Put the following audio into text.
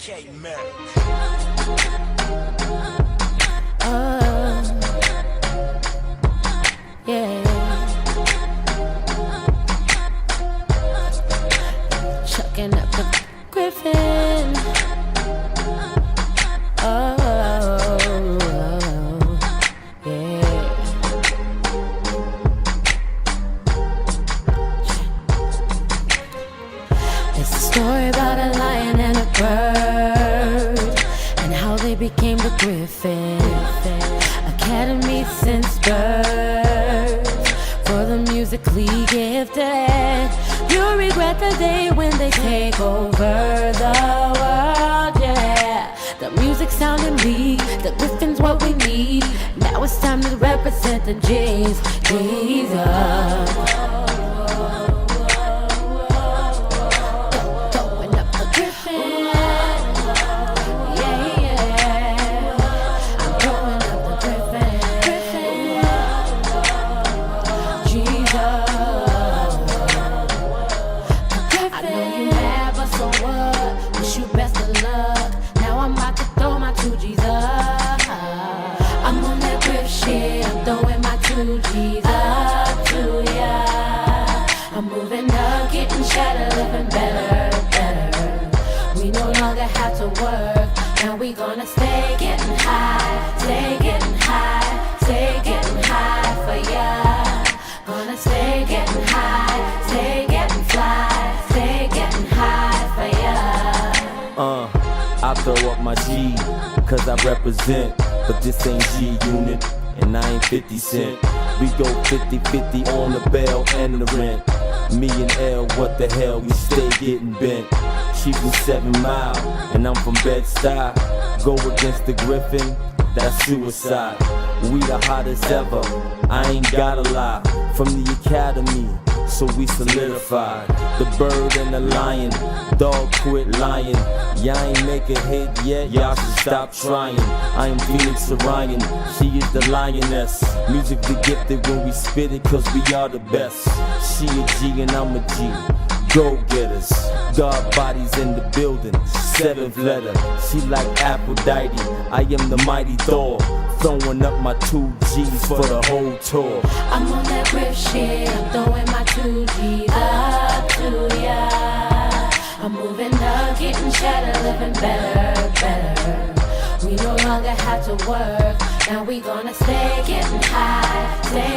Yeah. Chucking up the Griffin. Oh, yeah. It's a story about a lion and a bird, and how they became the Griffin. Academy since birth, for the musically gifted. You'll regret the day when they take over the world, yeah. The music sounding weak, the Griffin's what we need. Now it's time to represent the J's, Jesus. Throwing up the Griffin, yeah, yeah. I'm throwing up the Griffin, Jesus. I know you mad, but so what? Wish you best of luck. Now I'm about to throw my 2G's up. I'm on that grip shit, I'm throwing my 2G's up to ya. I'm moving up, getting shadow, living better, better. We no longer have to work, now we gonna stay getting high, stay getting high, stay getting high for ya. Gonna stay getting high, stay getting fly, stay getting high for ya. I throw up my G, cause I represent, but this ain't G Unit, and I ain't 50 Cent. We go 50-50 on the bail and the rent. Me and L, what the hell, we stay getting bent. She from 7 Mile, and I'm from Bed-Stuy. Go against the Griffin, that's suicide. We the hottest ever, I ain't gotta lie. From the Academy, so we solidified. The bird and the lion, dog quit lying. Y'all ain't make a hit yet, y'all should stop trying. I am Phoenix Orion, she is the lioness. Musically gifted when we spit it, cause we are the best. She a G and I'm a G, go-getters. God bodies in the building, 7th letter. She like Aphrodite, I am the mighty Thor. Throwing up my 2G's for the whole tour. I'm on that grip shit, I'm throwing my 2G's up to ya. I'm moving up, getting shadow, living better, better. We no longer have to work, now we gonna stay getting high, stay